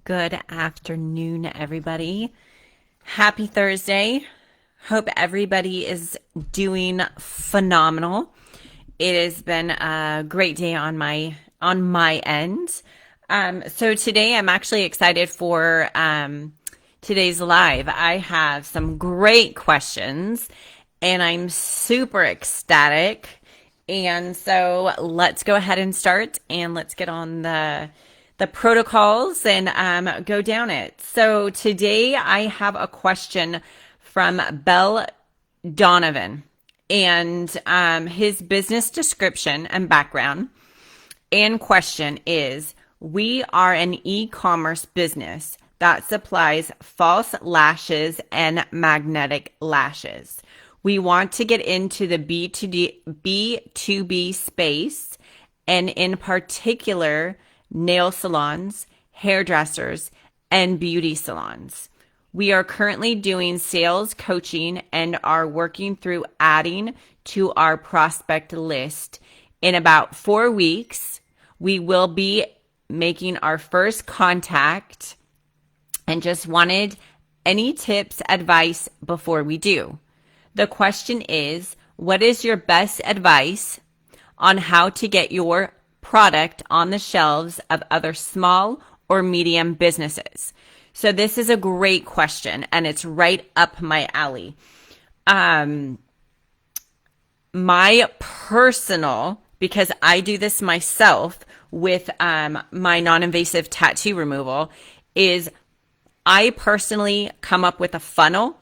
Good afternoon, everybody. Happy Thursday. Hope everybody is doing phenomenal. It has been a great day on my end. So today I'm actually excited for today's live. I have some great questions and I'm super ecstatic. And so let's go ahead and start and let's get on the protocols and go down it. So today I have a question from Bell Donovan, and his business description and background and question is: we are an e-commerce business that supplies false lashes and magnetic lashes. We want to get into the B2B space, and in particular, nail salons, hairdressers, and beauty salons. We are currently doing sales coaching and are working through adding to our prospect list. In about 4 weeks, we will be making our first contact and just wanted any tips, advice before we do. The question is, what is your best advice on how to get your product on the shelves of other small or medium businesses? So this is a great question and it's right up my alley. My personal, because I do this myself with my non-invasive tattoo removal, is I personally come up with a funnel.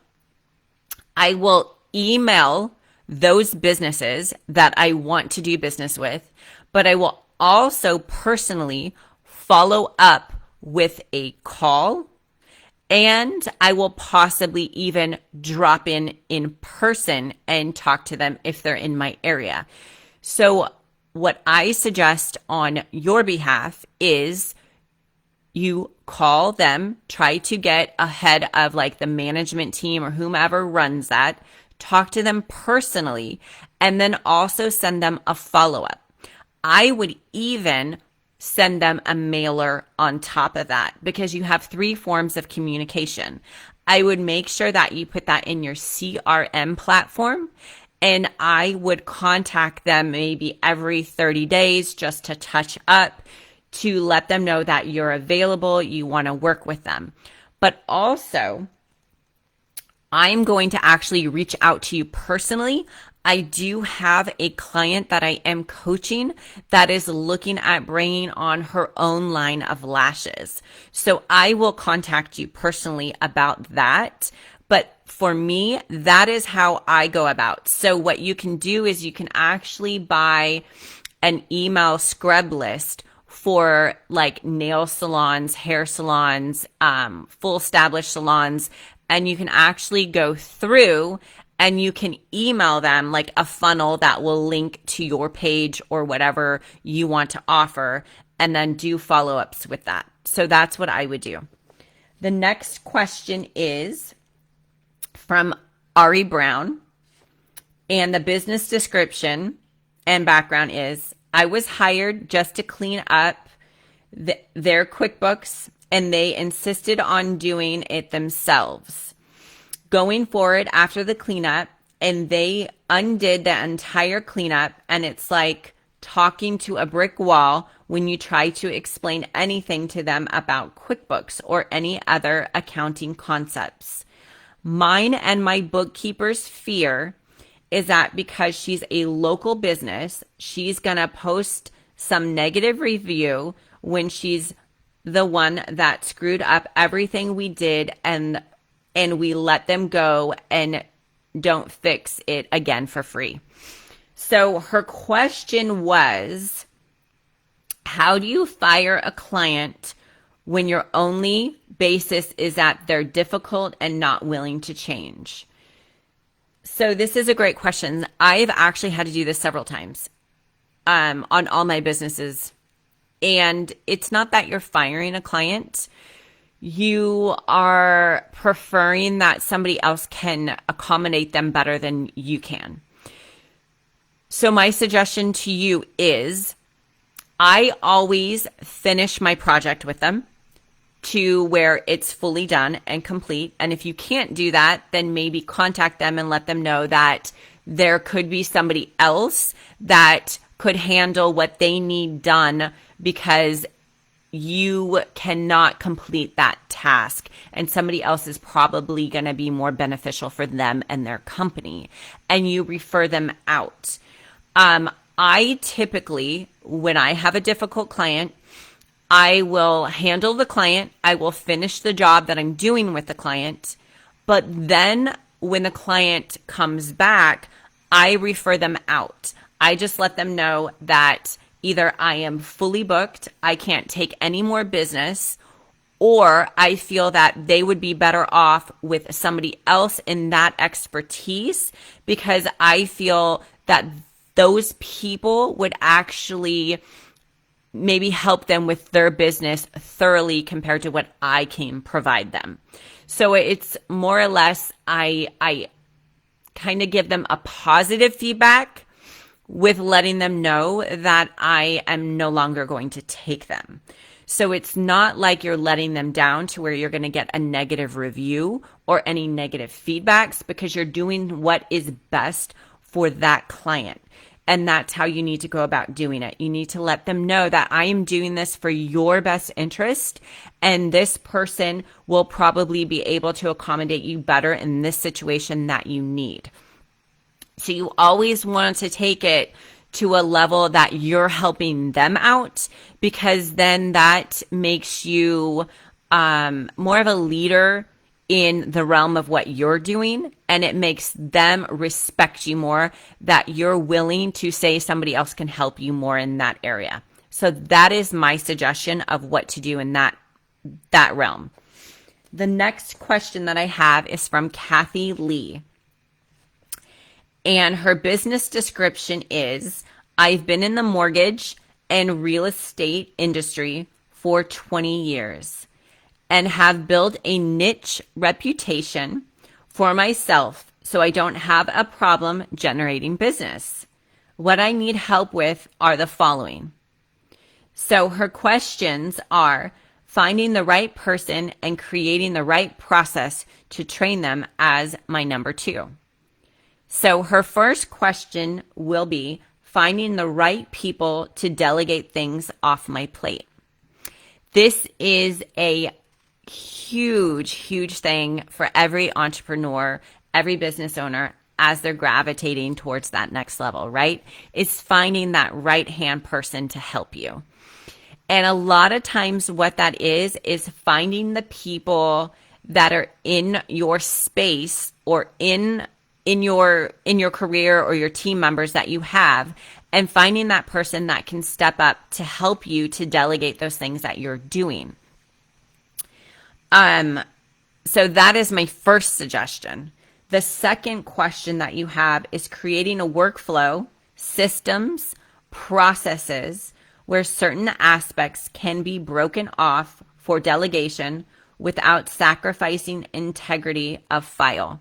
I will email those businesses that I want to do business with, but I will also personally follow up with a call, and I will possibly even drop in person and talk to them if they're in my area. So what I suggest on your behalf is you call them, try to get ahead of like the management team or whomever runs that, talk to them personally, and then also send them a follow-up. I would even send them a mailer on top of that because you have 3 forms of communication. I would make sure that you put that in your CRM platform, and I would contact them maybe every 30 days just to touch up, to let them know that you're available, you want to work with them. But also, I'm going to actually reach out to you personally. I do have a client that I am coaching that is looking at bringing on her own line of lashes. So I will contact you personally about that. But for me, that is how I go about. So what you can do is you can actually buy an email scrub list for like nail salons, hair salons, full established salons, and you can actually go through and you can email them like a funnel that will link to your page or whatever you want to offer, and then do follow-ups with that. So that's what I would do. The next question is from Ari Brown, and the business description and background is: I was hired just to clean up their QuickBooks, and they insisted on doing it themselves. Going forward after the cleanup, and they undid the entire cleanup, and it's like talking to a brick wall when you try to explain anything to them about QuickBooks or any other accounting concepts. Mine and my bookkeeper's fear is that because she's a local business, she's going to post some negative review when she's the one that screwed up everything we did, and we let them go and don't fix it again for free. So her question was, how do you fire a client when your only basis is that they're difficult and not willing to change? So this is a great question. I've actually had to do this several times on all my businesses. And it's not that you're firing a client. You are preferring that somebody else can accommodate them better than you can. So my suggestion to you is I always finish my project with them to where it's fully done and complete. And if you can't do that, then maybe contact them and let them know that there could be somebody else that could handle what they need done because you cannot complete that task, and somebody else is probably going to be more beneficial for them and their company, and you refer them out. I typically, when I have a difficult client, I will handle the client. I will finish the job that I'm doing with the client. But then when the client comes back, I refer them out. I just let them know that either I am fully booked, I can't take any more business, or I feel that they would be better off with somebody else in that expertise because I feel that those people would actually maybe help them with their business thoroughly compared to what I can provide them. So it's more or less, I kind of give them a positive feedback with letting them know that I am no longer going to take them. So it's not like you're letting them down to where you're going to get a negative review or any negative feedbacks, because you're doing what is best for that client. And that's how you need to go about doing it. You need to let them know that I am doing this for your best interest, and this person will probably be able to accommodate you better in this situation that you need. So you always want to take it to a level that you're helping them out, because then that makes you more of a leader in the realm of what you're doing, and it makes them respect you more, that you're willing to say somebody else can help you more in that area. So that is my suggestion of what to do in that realm. The next question that I have is from Kathy Lee. And her business description is, I've been in the mortgage and real estate industry for 20 years and have built a niche reputation for myself, so I don't have a problem generating business. What I need help with are the following. So her questions are finding the right person and creating the right process to train them as my number 2. So her first question will be finding the right people to delegate things off my plate. This is a huge thing for every entrepreneur, every business owner as they're gravitating towards that next level, right? It's finding that right-hand person to help you. And a lot of times what that is finding the people that are in your space or in your career or your team members that you have, and finding that person that can step up to help you to delegate those things that you're doing. So that is my first suggestion. The second question that you have is creating a workflow, systems, processes where certain aspects can be broken off for delegation without sacrificing integrity of file.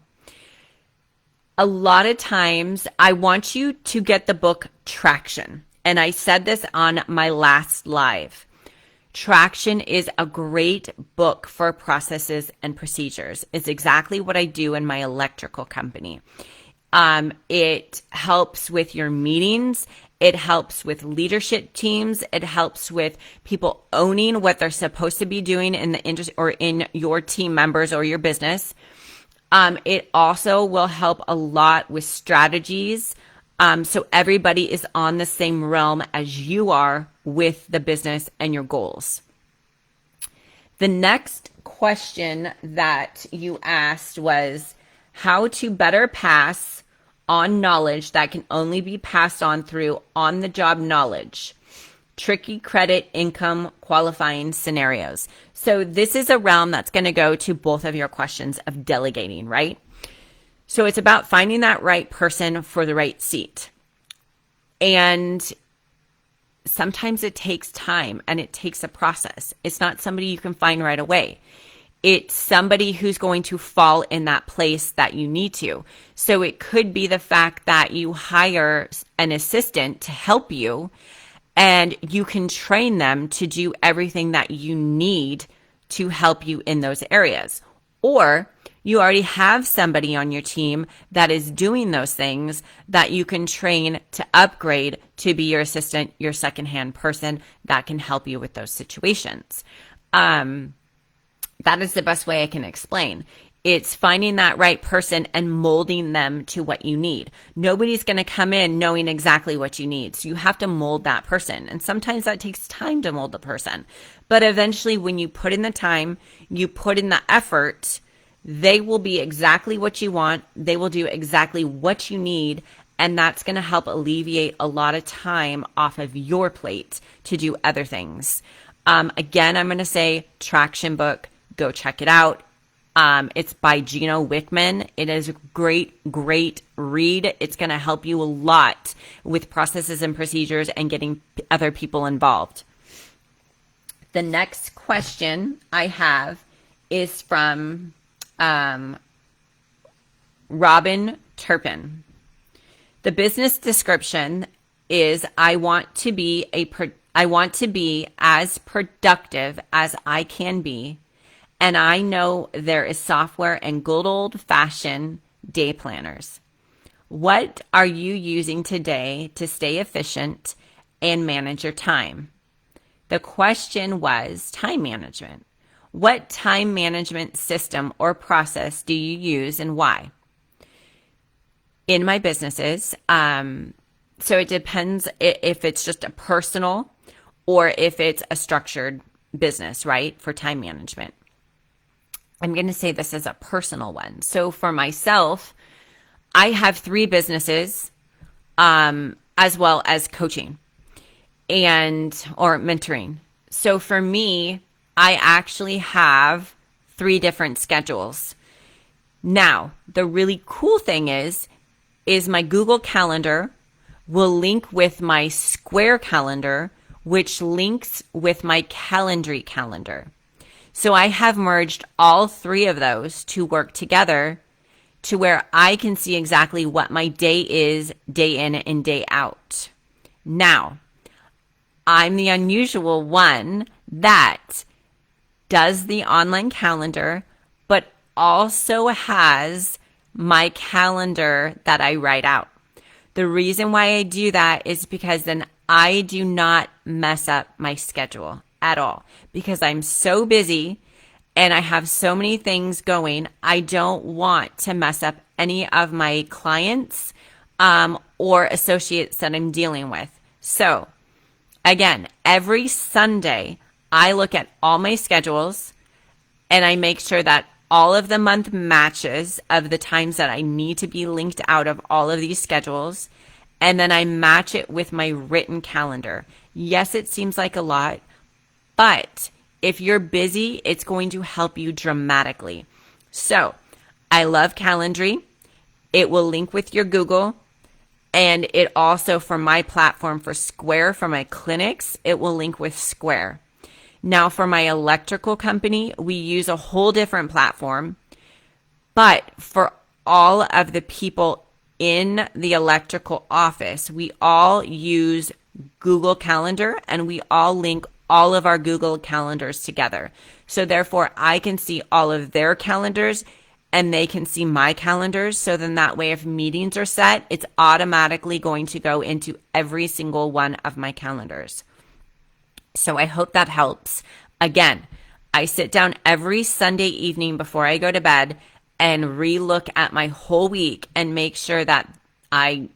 A lot of times I want you to get the book Traction. And I said this on my last live. Traction is a great book for processes and procedures. It's exactly what I do in my electrical company. It helps with your meetings. It helps with leadership teams. It helps with people owning what they're supposed to be doing in the industry or in your team members or your business. It also will help a lot with strategies. So everybody is on the same realm as you are with the business and your goals. The next question that you asked was how to better pass on knowledge that can only be passed on through on-the-job knowledge. Tricky credit, income, qualifying scenarios. So this is a realm that's going to go to both of your questions of delegating, right? So it's about finding that right person for the right seat. And sometimes it takes time and it takes a process. It's not somebody you can find right away. It's somebody who's going to fall in that place that you need to. So it could be the fact that you hire an assistant to help you, and you can train them to do everything that you need to help you in those areas. Or you already have somebody on your team that is doing those things that you can train to upgrade to be your assistant, your secondhand person that can help you with those situations. That is the best way I can explain. It's finding that right person and molding them to what you need. Nobody's going to come in knowing exactly what you need. So you have to mold that person. And sometimes that takes time to mold the person. But eventually, when you put in the time, you put in the effort, they will be exactly what you want. They will do exactly what you need. And that's going to help alleviate a lot of time off of your plate to do other things. Again, I'm going to say Traction Book. Go check it out. It's by Gino Wickman. It is a great read. It's going to help you a lot with processes and procedures and getting other people involved. The next question I have is from Robin Turpin. The business description is I want to be as productive as I can be. And I know there is software and good old-fashioned day planners. What are you using today to stay efficient and manage your time? The question was time management. What time management system or process do you use and why? In my businesses, so it depends if it's just a personal or if it's a structured business, right, for time management. I'm going to say this as a personal one. So for myself, I have 3 businesses, as well as coaching or mentoring. So for me, I actually have 3 different schedules. Now, the really cool thing is my Google Calendar will link with my Square calendar, which links with my Calendly calendar. So I have merged all 3 of those to work together to where I can see exactly what my day is, day in and day out. Now, I'm the unusual one that does the online calendar, but also has my calendar that I write out. The reason why I do that is because then I do not mess up my schedule at all, because I'm so busy and I have so many things going. I don't want to mess up any of my clients or associates that I'm dealing with. So again, every Sunday, I look at all my schedules and I make sure that all of the month matches of the times that I need to be linked out of all of these schedules. And then I match it with my written calendar. Yes, it seems like a lot, but if you're busy, it's going to help you dramatically. So I love Calendly. It will link with your Google. And it also, for my platform for Square, for my clinics, it will link with Square. Now, for my electrical company, we use a whole different platform. But for all of the people in the electrical office, we all use Google Calendar and we all link all of our Google calendars together. So therefore, I can see all of their calendars and they can see my calendars. So then that way, if meetings are set, it's automatically going to go into every single one of my calendars. So I hope that helps. Again, I sit down every Sunday evening before I go to bed and re-look at my whole week and make sure that I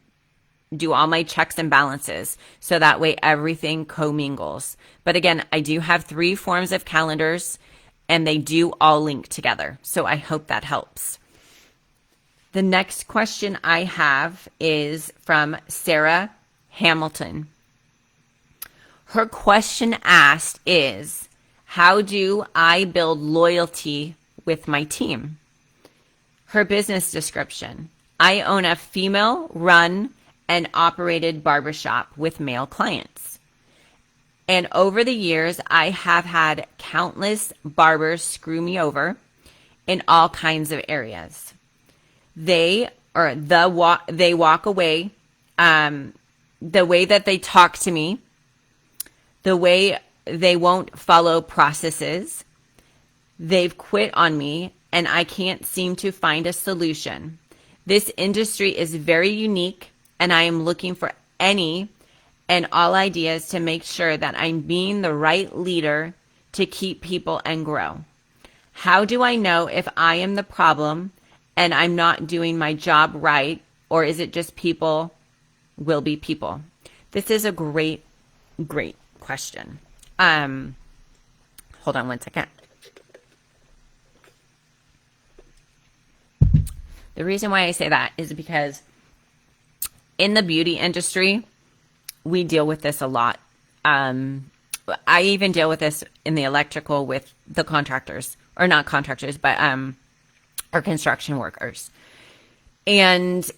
do all my checks and balances. So that way everything commingles. But again, I do have 3 forms of calendars and they do all link together. So I hope that helps. The next question I have is from Sarah Hamilton. Her question asked is, how do I build loyalty with my team? Her business description: I own a female-run and operated barbershop with male clients. And over the years, I have had countless barbers screw me over in all kinds of areas. They walk away, the way that they talk to me, the way they won't follow processes, They've quit on me and I can't seem to find a solution. This industry is very unique and I am looking for any and all ideas to make sure that I'm being the right leader to keep people and grow. How do I know if I am the problem and I'm not doing my job right, or is it just people will be people? This is a great question. Hold on one second. The reason why I say that is because in the beauty industry, we deal with this a lot. I even deal with this in the electrical with the contractors, or not contractors, but our construction workers. And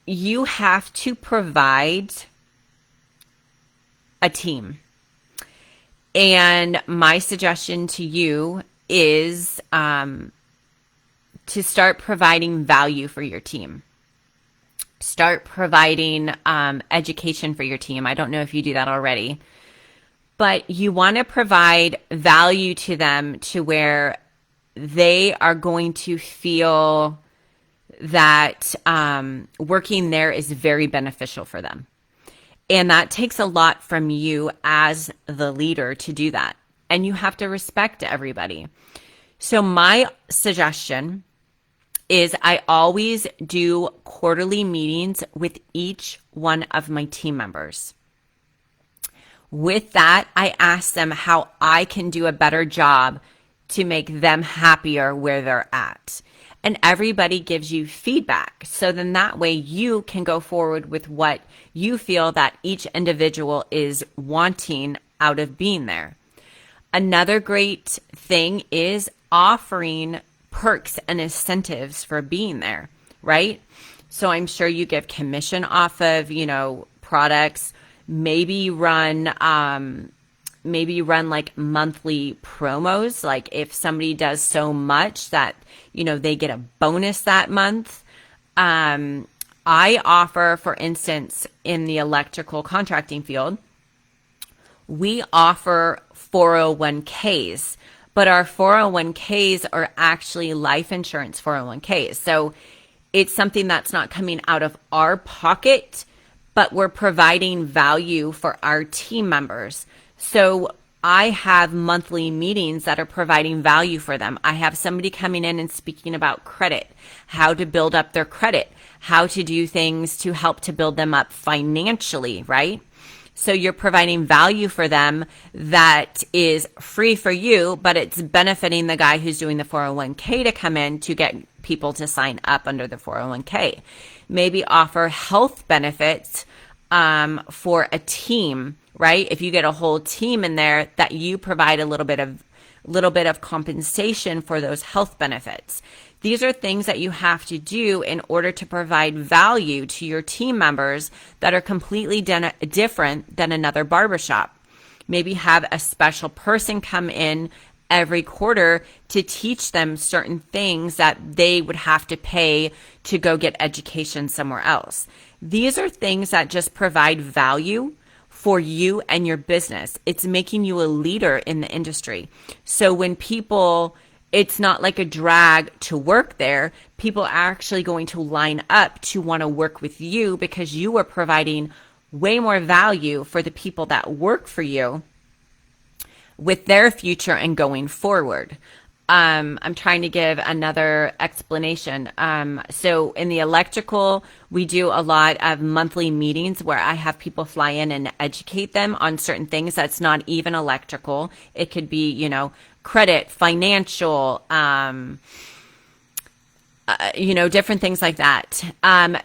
you have to provide a team. And my suggestion to you is to start providing value for your team. Start providing education for your team. I don't know if you do that already, but you want to provide value to them to where they are going to feel that working there is very beneficial for them. And that takes a lot from you as the leader to do that. And you have to respect everybody. So my suggestion is I always do quarterly meetings with each one of my team members. With that, I ask them how I can do a better job to make them happier where they're at. And everybody gives you feedback. So then that way you can go forward with what you feel that each individual is wanting out of being there. Another great thing is offering perks and incentives for being there, right? So I'm sure you give commission off of, products, maybe run like monthly promos. Like if somebody does so much that, they get a bonus that month. I offer, for instance, in the electrical contracting field, we offer 401ks. But our 401ks are actually life insurance 401ks. So it's something that's not coming out of our pocket, but we're providing value for our team members. So I have monthly meetings that are providing value for them. I have somebody coming in and speaking about credit, how to build up their credit, how to do things to help to build them up financially, right? So you're providing value for them that is free for you, but it's benefiting the guy who's doing the 401k to come in to get people to sign up under the 401k. Maybe offer health benefits for a team, right? If you get a whole team in there, that you provide a little bit of compensation for those health benefits. These are things that you have to do in order to provide value to your team members that are completely different than another barbershop. Maybe have a special person come in every quarter to teach them certain things that they would have to pay to go get education somewhere else. These are things that just provide value for you and your business. It's making you a leader in the industry. So when it's not like a drag to work there. People are actually going to line up to want to work with you because you are providing way more value for the people that work for you with their future and going forward. I'm trying to give another explanation. So in the electrical, we do a lot of monthly meetings where I have people fly in and educate them on certain things that's not even electrical. It could be, credit, financial, different things like that.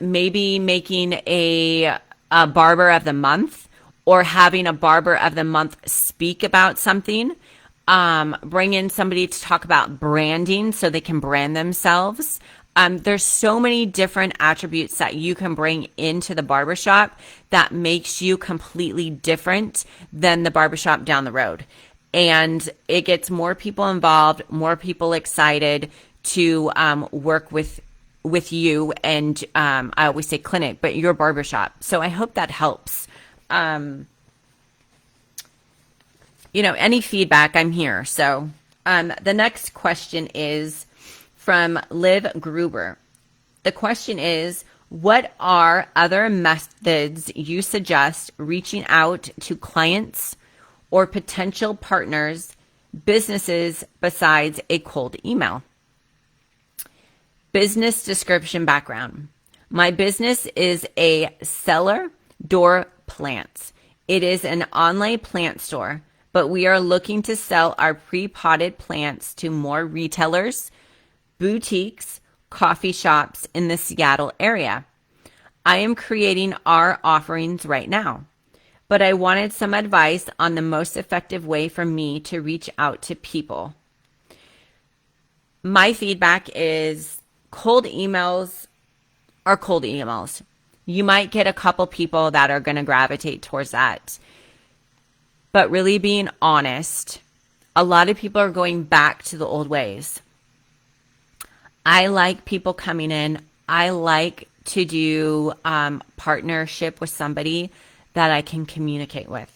Maybe making a barber of the month or having a barber of the month speak about something. Bring in somebody to talk about branding so they can brand themselves. There's so many different attributes that you can bring into the barbershop that makes you completely different than the barbershop down the road. And it gets more people involved, more people excited to work with you. And I always say clinic, but your barbershop. So I hope that helps. Any feedback, I'm here. So The next question is from Liv Gruber. The question is, what are other methods you suggest reaching out to clients or potential partners, businesses besides a cold email? Business description background. My business is a cellar door plants. It is an online plant store, but we are looking to sell our pre-potted plants to more retailers, boutiques, coffee shops in the Seattle area. I am creating our offerings right now, but I wanted some advice on the most effective way for me to reach out to people. My feedback is cold emails are cold emails. You might get a couple people that are going to gravitate towards that. But really being honest, a lot of people are going back to the old ways. I like people coming in. I like to do partnership with somebody that I can communicate with.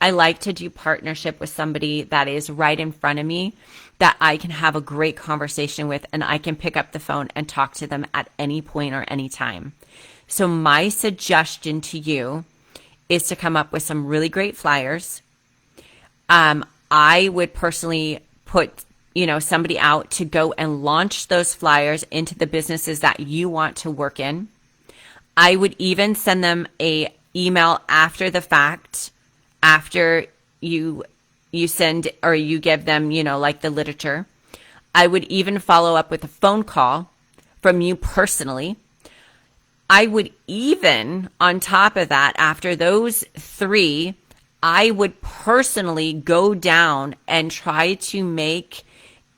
I like to do partnership with somebody that is right in front of me that I can have a great conversation with, and I can pick up the phone and talk to them at any point or any time. So my suggestion to you is to come up with some really great flyers. I would personally put somebody out to go and launch those flyers into the businesses that you want to work in. I would even send them a email after the fact, after you send or you give them, like the literature. I would even follow up with a phone call from you personally. I would even, on top of that, after those three, I would personally go down and try to make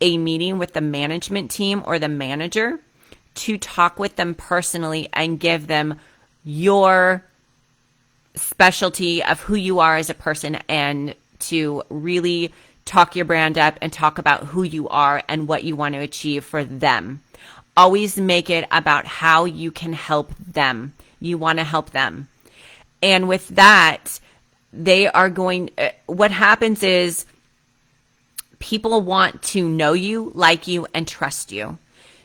a meeting with the management team or the manager to talk with them personally and give them your specialty of who you are as a person, and to really talk your brand up and talk about who you are and what you want to achieve for them. Always make it about how you can help them. You want to help them. And with that, what happens is people want to know you, like you, and trust you.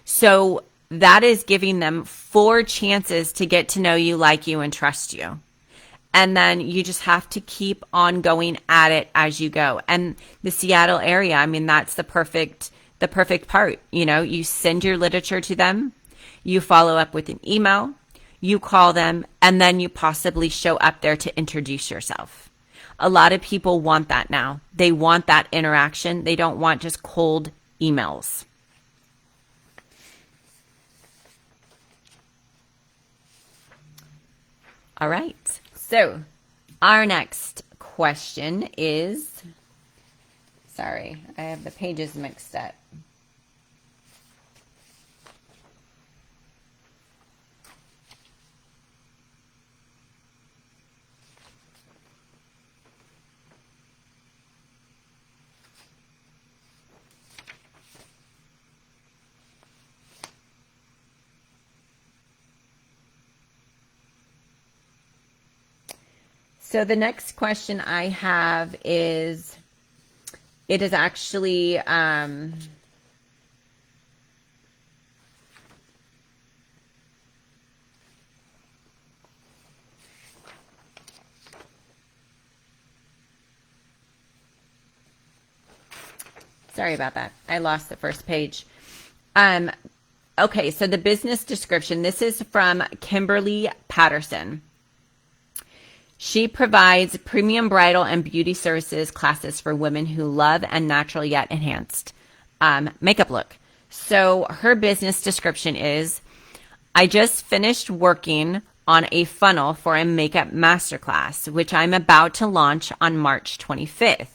So that is giving them 4 chances to get to know you, like you, and trust you. And then you just have to keep on going at it as you go. And the Seattle area, that's the perfect part. You send your literature to them, you follow up with an email, you call them, and then you possibly show up there to introduce yourself. A lot of people want that now. They want that interaction. They don't want just cold emails. All right. So our next question is, sorry, I have the pages mixed up. So the next question I have is, it is actually, sorry about that. I lost the first page. Okay, so the business description, this is from Kimberly Patterson. She provides premium bridal and beauty services classes for women who love a natural yet enhanced makeup look. So her business description is, I just finished working on a funnel for a makeup masterclass, which I'm about to launch on March 25th.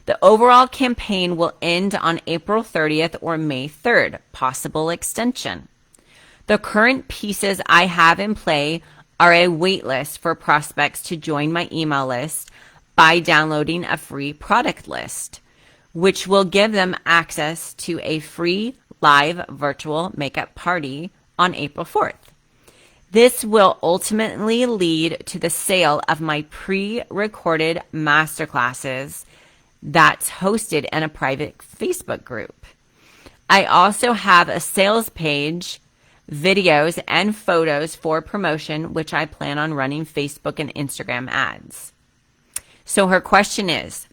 The overall campaign will end on April 30th or May 3rd, possible extension. The current pieces I have in play are a waitlist for prospects to join my email list by downloading a free product list, which will give them access to a free live virtual makeup party on April 4th. This will ultimately lead to the sale of my pre-recorded masterclasses that's hosted in a private Facebook group. I also have a sales page, videos, and photos for promotion, which I plan on running Facebook and Instagram ads. So her question is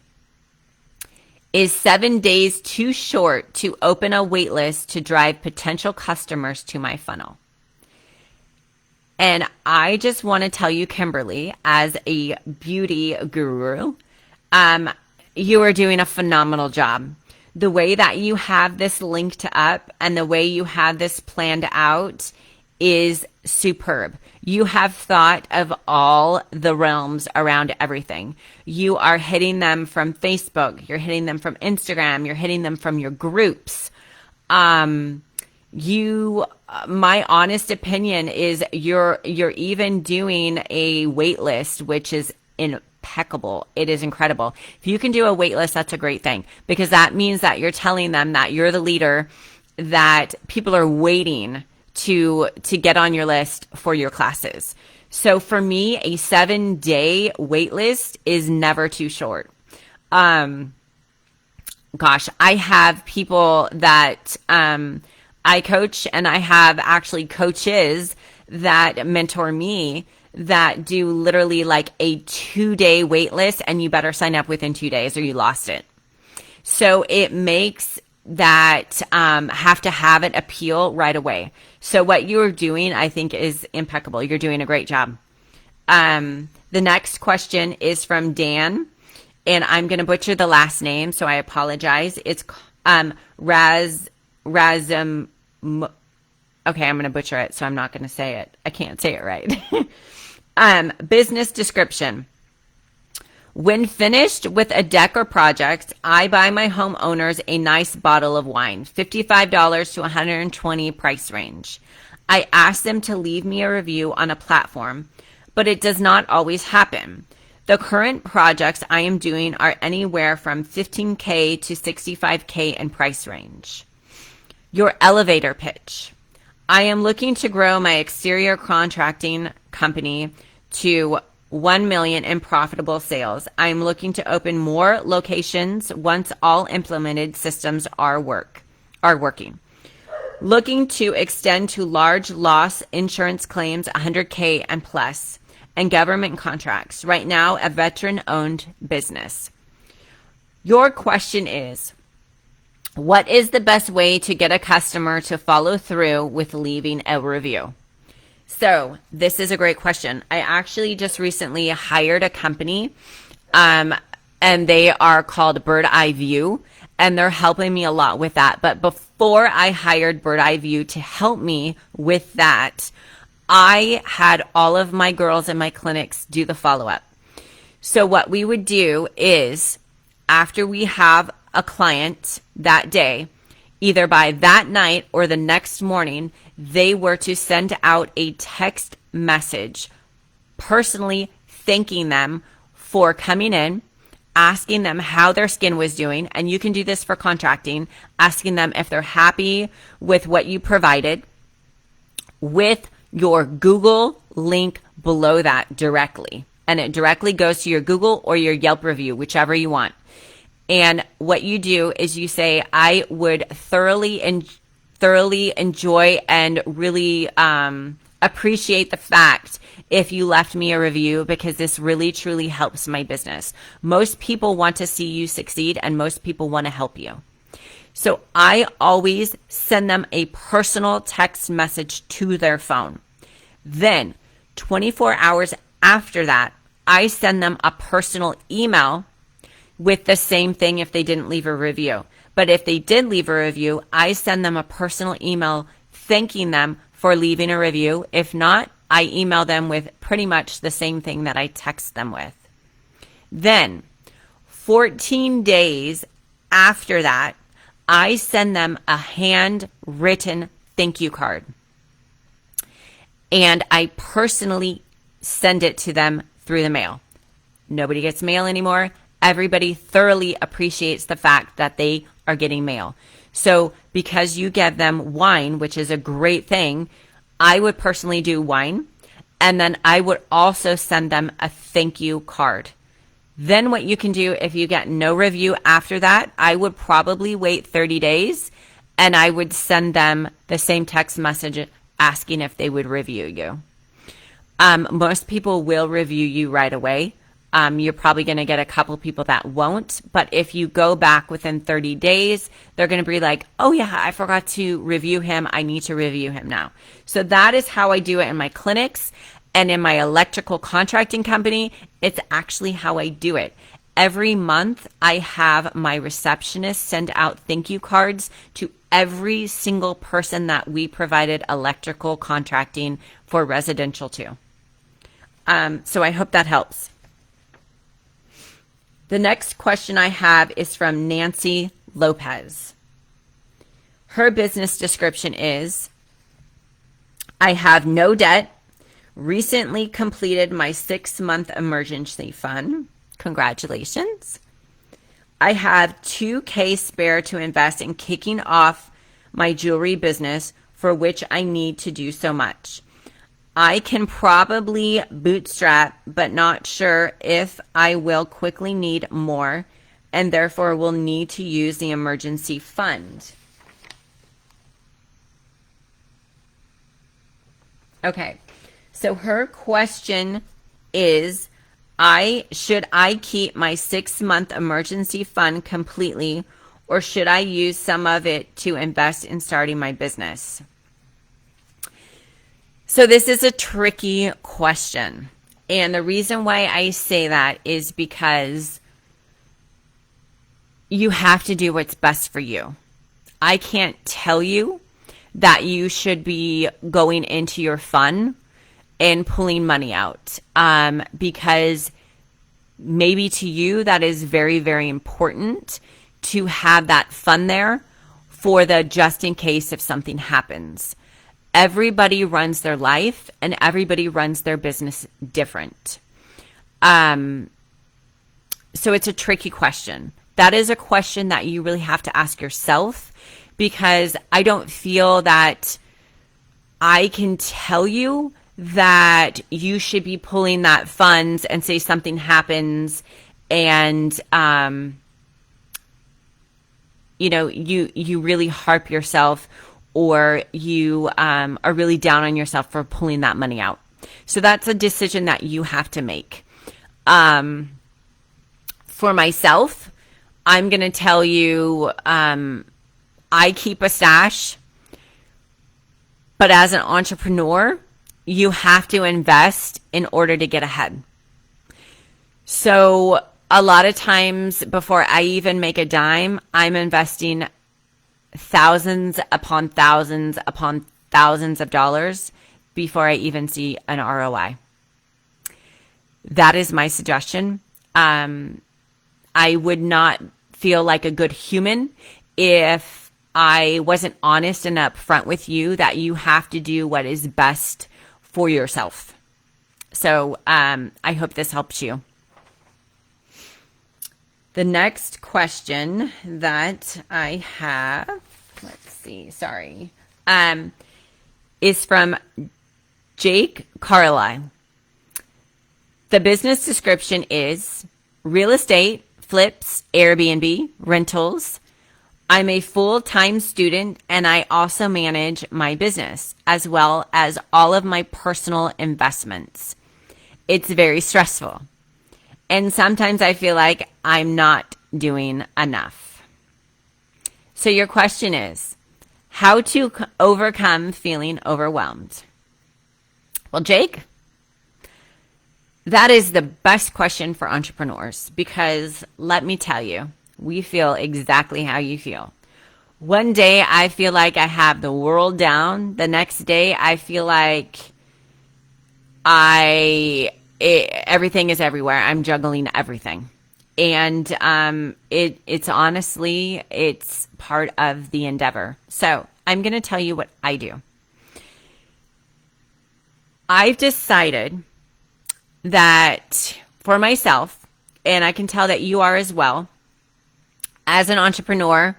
7 days too short to open a waitlist to drive potential customers to my funnel? And I just want to tell you, Kimberly, as a beauty guru, you are doing a phenomenal job. The way that you have this linked up and the way you have this planned out is superb. You have thought of all the realms around everything. You are hitting them from Facebook. You're hitting them from Instagram. You're hitting them from your groups. My honest opinion is you're even doing a wait list, which is impeccable. It is incredible. If you can do a wait list, that's a great thing, because that means that you're telling them that you're the leader, that people are waiting to get on your list for your classes. So for me, a 7-day wait list is never too short. Gosh, I have people that I coach, and I have actually coaches that mentor me that do literally like a 2-day wait list, and you better sign up within 2 days or you lost it. So it makes that have to have it appeal right away. So what you're doing, I think, is impeccable. You're doing a great job. The next question is from Dan, and I'm going to butcher the last name, so I apologize. It's Razum. Okay, I'm going to butcher it, so I'm not going to say it. I can't say it right. Business description. When finished with a deck or project, I buy my homeowners a nice bottle of wine, $55 to $120 price range. I ask them to leave me a review on a platform, but it does not always happen. The current projects I am doing are anywhere from $15K to $65K in price range. Your elevator pitch. I am looking to grow my exterior contracting company to 1 million in profitable sales. I'm looking to open more locations once all implemented systems are working. Looking to extend to large loss insurance claims, 100K and plus, and government contracts. Right now, a veteran-owned business. Your question is, what is the best way to get a customer to follow through with leaving a review? So this is a great question. I actually just recently hired a company, and they are called Bird Eye View, and they're helping me a lot with that. But before I hired Bird Eye View to help me with that, I had all of my girls in my clinics do the follow-up. So what we would do is, after we have a client that day, either by that night or the next morning, they were to send out a text message personally thanking them for coming in, asking them how their skin was doing, and you can do this for contracting, asking them if they're happy with what you provided, with your Google link below that directly. And it directly goes to your Google or your Yelp review, whichever you want. And what you do is you say, I would thoroughly enjoy and really appreciate the fact if you left me a review, because this really truly helps my business. Most people want to see you succeed, and most people want to help you. So I always send them a personal text message to their phone. Then 24 hours after that, I send them a personal email with the same thing if they didn't leave a review. But if they did leave a review, I send them a personal email thanking them for leaving a review. If not, I email them with pretty much the same thing that I text them with. Then 14 days after that, I send them a handwritten thank you card. And I personally send it to them through the mail. Nobody gets mail anymore. Everybody thoroughly appreciates the fact that they are getting mail. So because you give them wine, which is a great thing, I would personally do wine. And then I would also send them a thank you card. Then what you can do if you get no review after that, I would probably wait 30 days and I would send them the same text message asking if they would review you. Most people will review you right away. You're probably going to get a couple people that won't. But if you go back within 30 days, they're going to be like, oh yeah, I forgot to review him. I need to review him now. So that is how I do it in my clinics. And in my electrical contracting company, it's actually how I do it. Every month, I have my receptionist send out thank you cards to every single person that we provided electrical contracting for residential to. So I hope that helps. The next question I have is from Nancy Lopez. Her business description is, I have no debt. Recently completed my 6-month emergency fund. Congratulations. I have $2,000 spare to invest in kicking off my jewelry business, for which I need to do so much. I can probably bootstrap, but not sure if I will quickly need more, and therefore will need to use the emergency fund. Okay. So her question is, should I keep my 6-month emergency fund completely, or should I use some of it to invest in starting my business? So this is a tricky question. And the reason why I say that is because you have to do what's best for you. I can't tell you that you should be going into your fund and pulling money out, because maybe to you that is very, very important to have that fund there for the just in case if something happens. Everybody runs their life and everybody runs their business different. So it's a tricky question. That is a question that you really have to ask yourself, because I don't feel that I can tell you that you should be pulling that funds and say something happens and, you really harp yourself, or you are really down on yourself for pulling that money out. So that's a decision that you have to make. For myself, I'm going to tell you, I keep a stash, but as an entrepreneur, you have to invest in order to get ahead. So a lot of times before I even make a dime, I'm investing thousands upon thousands upon thousands of dollars before I even see an ROI. That is my suggestion. I would not feel like a good human if I wasn't honest and upfront with you that you have to do what is best for yourself. So I hope this helps you. The next question that I have, is from Jake Carlisle. The business description is real estate, flips, Airbnb, rentals. I'm a full-time student and I also manage my business as well as all of my personal investments. It's very stressful. And sometimes I feel like I'm not doing enough. So your question is, how to overcome feeling overwhelmed? Well, Jake, that is the best question for entrepreneurs, because let me tell you, we feel exactly how you feel. One day I feel like I have the world down. The next day I feel like everything is everywhere. I'm juggling everything. And it's honestly, it's part of the endeavor. So I'm going to tell you what I do. I've decided that for myself, and I can tell that you are as well, as an entrepreneur,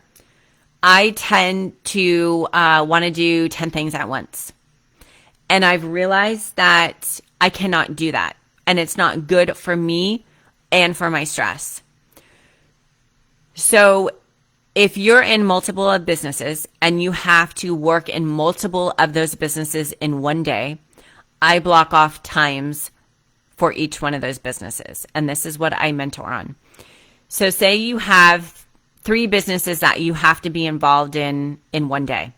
I tend to want to do 10 things at once. And I've realized that I cannot do that. And it's not good for me and for my stress. So if you're in multiple of businesses and you have to work in multiple of those businesses in one day, I block off times for each one of those businesses. And this is what I mentor on. So say you have 3 businesses that you have to be involved in one day.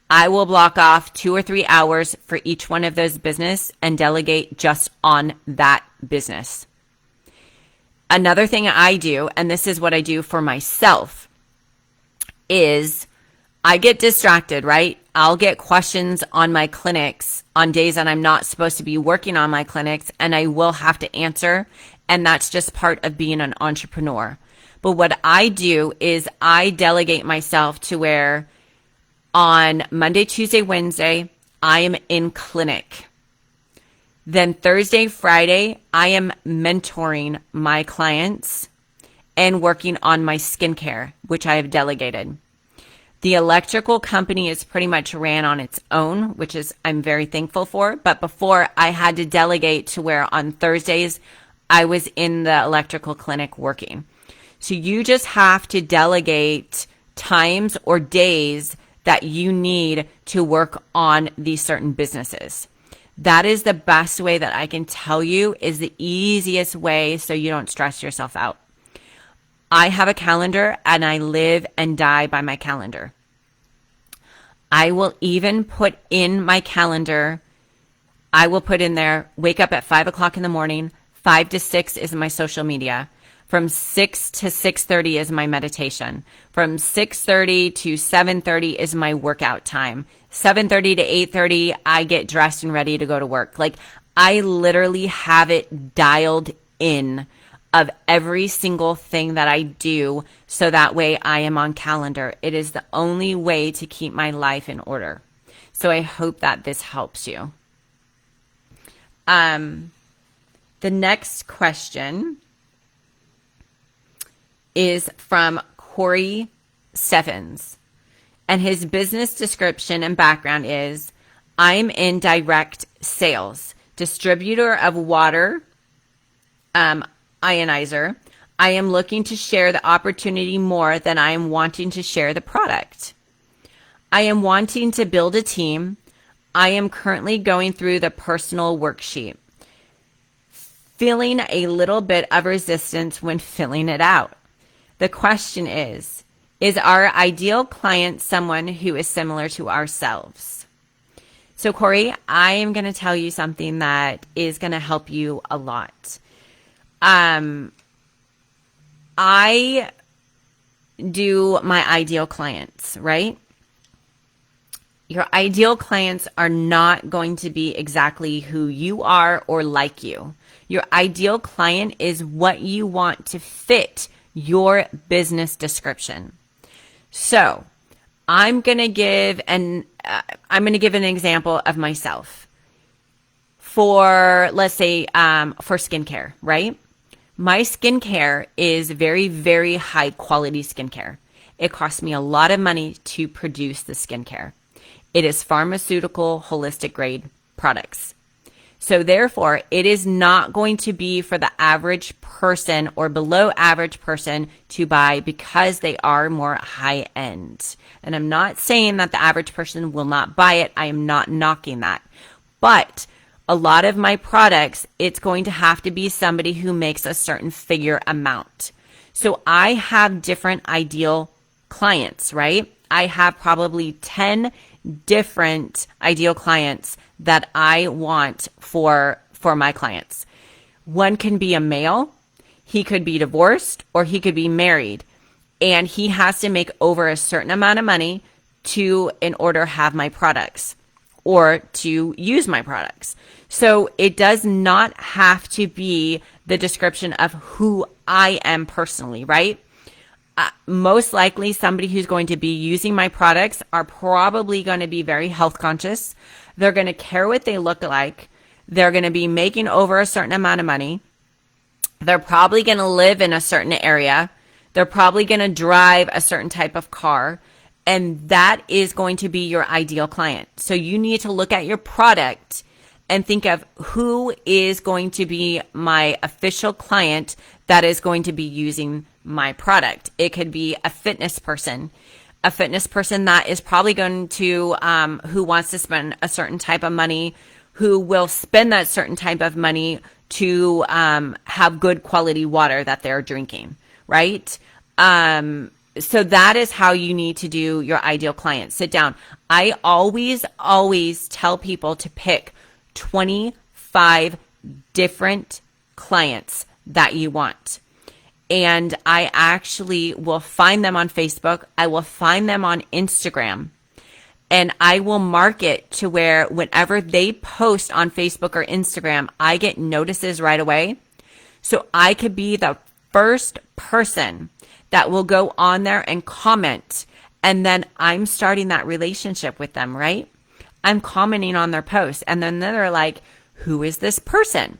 I will block off 2 or 3 hours for each one of those business and delegate just on that business. Another thing I do, and this is what I do for myself, is I get distracted, right? I'll get questions on my clinics on days that I'm not supposed to be working on my clinics, and I will have to answer. And that's just part of being an entrepreneur. But what I do is I delegate myself to where on Monday, Tuesday, Wednesday, I am in clinic. Then Thursday, Friday, I am mentoring my clients and working on my skincare, which I have delegated. The electrical company is pretty much ran on its own, which is I'm very thankful for. But before, I had to delegate to where on Thursdays, I was in the electrical clinic working. So you just have to delegate times or days that you need to work on these certain businesses. That is the best way that I can tell you, is the easiest way so you don't stress yourself out. I have a calendar and I live and die by my calendar. I will even put in my calendar, I will put in there, wake up at 5 o'clock in the morning, 5 to 6 is my social media. From 6 to 6:30 is my meditation. From 6:30 to 7:30 is my workout time. 7:30 to 8:30, I get dressed and ready to go to work. Like, I literally have it dialed in of every single thing that I do, so that way I am on calendar. It is the only way to keep my life in order. So I hope that this helps you. The next question is from Corey Steffens. And his business description and background is, I'm in direct sales, distributor of water, ionizer. I am looking to share the opportunity more than I am wanting to share the product. I am wanting to build a team. I am currently going through the personal worksheet, feeling a little bit of resistance when filling it out. The question is our ideal client someone who is similar to ourselves? So Corey, I am going to tell you something that is going to help you a lot. I do my ideal clients, right? Your ideal clients are not going to be exactly who you are or like you. Your ideal client is what you want to fit your business description. So I'm going to give an example of myself for, let's say, for skincare, right? My skincare is very, very high quality skincare. It costs me a lot of money to produce the skincare. It is pharmaceutical, holistic grade products. So therefore, it is not going to be for the average person or below average person to buy because they are more high end. And I'm not saying that the average person will not buy it. I am not knocking that. But a lot of my products, it's going to have to be somebody who makes a certain figure amount. So I have different ideal clients, right? I have probably 10 different ideal clients that I want for my clients. One can be a male, he could be divorced, or he could be married, and he has to make over a certain amount of money in order to have my products or to use my products. So it does not have to be the description of who I am personally, right? Most likely somebody who's going to be using my products are probably going to be very health conscious. They're going to care what they look like. They're going to be making over a certain amount of money. They're probably going to live in a certain area. They're probably going to drive a certain type of car. And that is going to be your ideal client. So you need to look at your product and think of who is going to be my official client that is going to be using my product. It could be a fitness person that is probably going to, who wants to spend a certain type of money, who will spend that certain type of money to have good quality water that they're drinking, right? So that is how you need to do your ideal client. Sit down. I always tell people to pick 25 different clients that you want. And I actually will find them on Facebook. I will find them on Instagram. And I will market to where whenever they post on Facebook or Instagram, I get notices right away. So I could be the first person that will go on there and comment. And then I'm starting that relationship with them, right? I'm commenting on their posts. And then they're like, who is this person?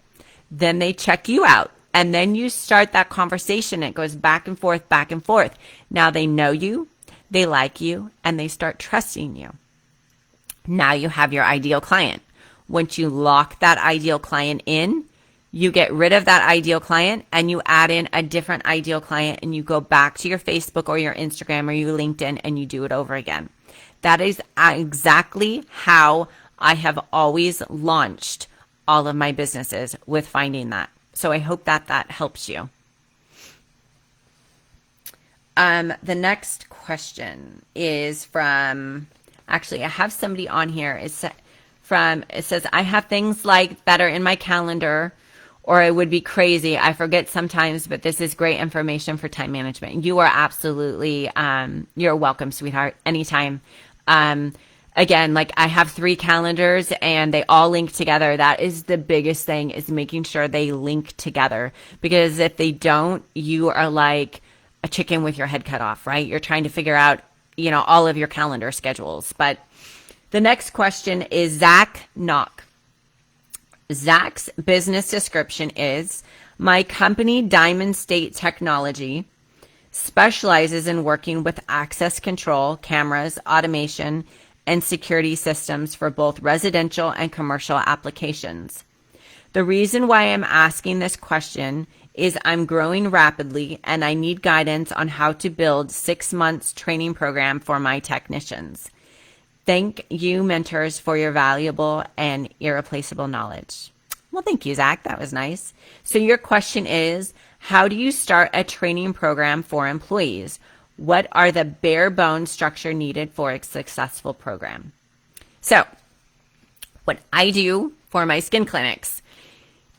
Then they check you out. And then you start that conversation. It goes back and forth, back and forth. Now they know you, they like you, and they start trusting you. Now you have your ideal client. Once you lock that ideal client in, you get rid of that ideal client and you add in a different ideal client, and you go back to your Facebook or your Instagram or your LinkedIn and you do it over again. That is exactly how I have always launched all of my businesses, with finding that. So I hope that helps you. The next question is from, actually, I have somebody on here. It says, I have things like that are in my calendar, or it would be crazy. I forget sometimes, but this is great information for time management. You are absolutely, you're welcome, sweetheart, anytime. Again, like I have 3 calendars and they all link together. That is the biggest thing, is making sure they link together. Because if they don't, you are like a chicken with your head cut off, right? You're trying to figure out, all of your calendar schedules. But the next question is Zach Knock. Zach's business description is, my company, Diamond State Technology, specializes in working with access control, cameras, automation, and security systems for both residential and commercial applications. The reason why I'm asking this question is I'm growing rapidly and I need guidance on how to build 6 months training program for my technicians. Thank you, mentors, for your valuable and irreplaceable knowledge. Well, thank you, Zach. That was nice. So your question is, how do you start a training program for employees? What are the bare bones structure needed for a successful program? So what I do for my skin clinics,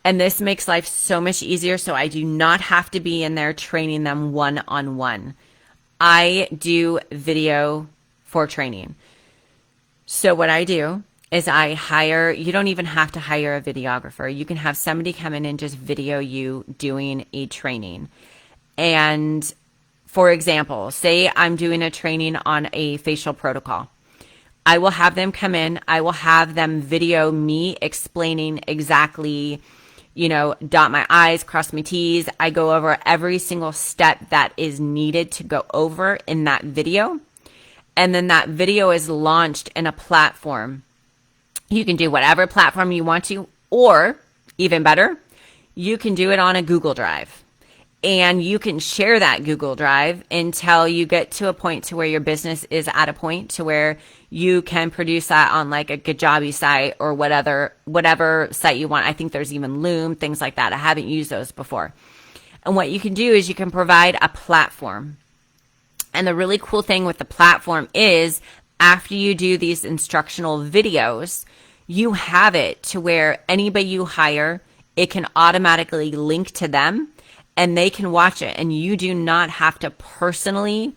and this makes life so much easier, so I do not have to be in there training them one-on-one. I do video for training. So what I do is I hire, you don't even have to hire a videographer. You can have somebody come in and just video you doing a training. And for example, say I'm doing a training on a facial protocol. I will have them come in. I will have them video me explaining exactly, dot my I's, cross my T's. I go over every single step that is needed to go over in that video. And then that video is launched in a platform. You can do whatever platform you want to, or even better, you can do it on a Google Drive. And you can share that Google Drive until you get to a point to where your business is at a point to where you can produce that on like a Kajabi site or whatever site you want. I think there's even Loom, things like that. I haven't used those before. And what you can do is you can provide a platform. And the really cool thing with the platform is after you do these instructional videos, you have it to where anybody you hire, it can automatically link to them and they can watch it. And you do not have to personally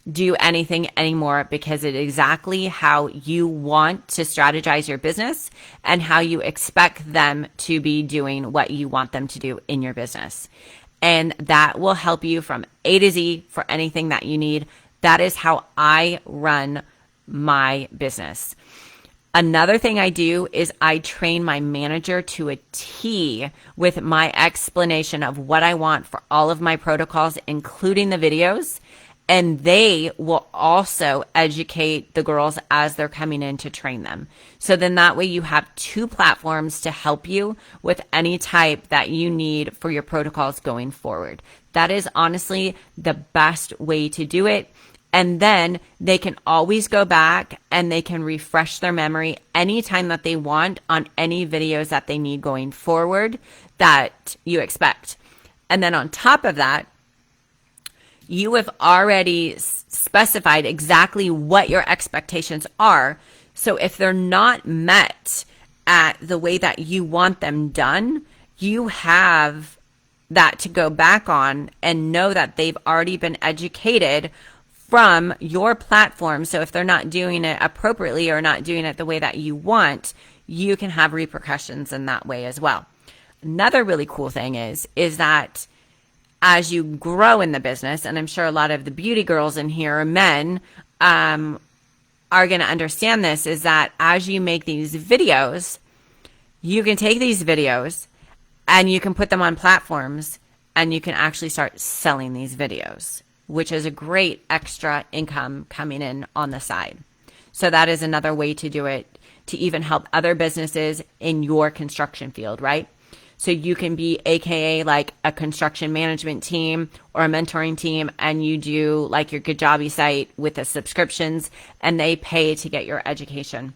do anything anymore, because it's exactly how you want to strategize your business and how you expect them to be doing what you want them to do in your business. And that will help you from A to Z for anything that you need. That is how I run my business. Another thing I do is I train my manager to a T with my explanation of what I want for all of my protocols, including the videos. And they will also educate the girls as they're coming in to train them. So then that way you have two platforms to help you with any type that you need for your protocols going forward. That is honestly the best way to do it. And then they can always go back and they can refresh their memory anytime that they want on any videos that they need going forward that you expect. And then on top of that, you have already specified exactly what your expectations are. So if they're not met at the way that you want them done, you have that to go back on and know that they've already been educated from your platform. So if they're not doing it appropriately or not doing it the way that you want, you can have repercussions in that way as well. Another really cool thing is that as you grow in the business, and I'm sure a lot of the beauty girls in here, men, are going to understand this, is that as you make these videos, you can take these videos and you can put them on platforms and you can actually start selling these videos, which is a great extra income coming in on the side. So that is another way to do it, to even help other businesses in your construction field, right? So you can be AKA like a construction management team or a mentoring team, and you do like your Good Jobby site with the subscriptions, and they pay to get your education.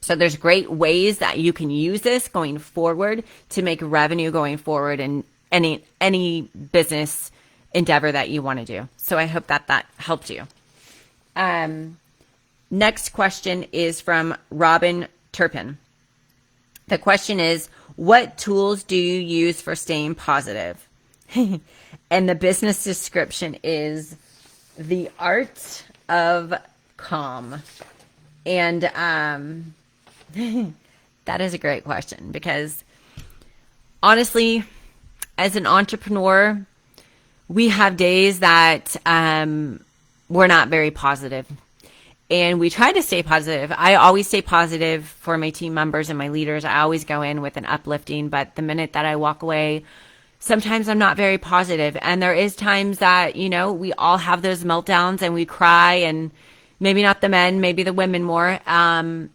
So there's great ways that you can use this going forward to make revenue going forward in any business endeavor that you want to do. So I hope that helped you. Next question is from Robin Turpin. The question is, what tools do you use for staying positive? And the business description is the art of calm. And that is a great question, because honestly, as an entrepreneur, we have days that we're not very positive. And we try to stay positive. I always stay positive for my team members and my leaders. I always go in with an uplifting, but the minute that I walk away, sometimes I'm not very positive. And there is times that, you know, we all have those meltdowns and we cry, and maybe not the men, maybe the women more. And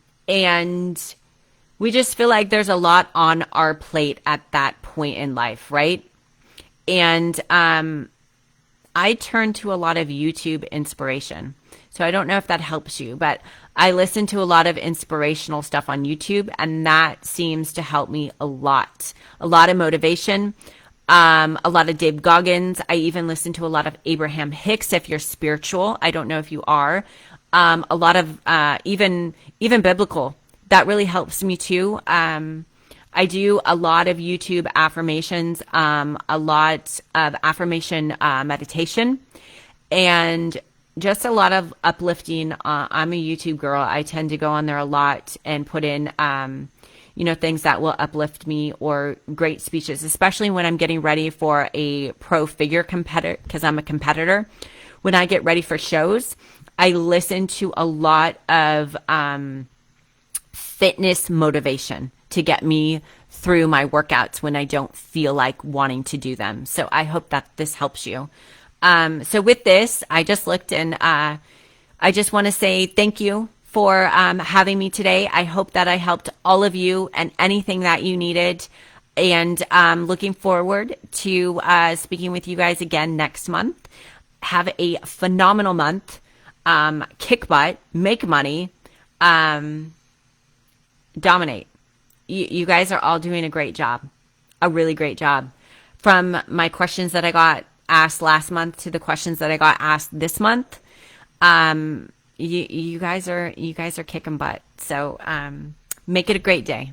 we just feel like there's a lot on our plate at that point in life, right? And I turn to a lot of YouTube inspiration. So I don't know if that helps you, but I listen to a lot of inspirational stuff on YouTube, and that seems to help me a lot. A lot of motivation, a lot of Dave Goggins. I even listen to a lot of Abraham Hicks if you're spiritual. I don't know if you are. A lot of even biblical. That really helps me too. I do a lot of YouTube affirmations, a lot of affirmation meditation, and just a lot of uplifting. I'm a YouTube girl. I tend to go on there a lot and put in, things that will uplift me, or great speeches, especially when I'm getting ready for a pro figure competitor, because I'm a competitor. When I get ready for shows, I listen to a lot of fitness motivation to get me through my workouts when I don't feel like wanting to do them. So I hope that this helps you. So with this, I just looked, and I just want to say thank you for having me today. I hope that I helped all of you and anything that you needed. And looking forward to speaking with you guys again next month. Have a phenomenal month. Kick butt, make money, dominate. You guys are all doing a great job, a really great job. From my questions that I got asked last month to the questions that I got asked this month, you guys are kicking butt. So make it a great day.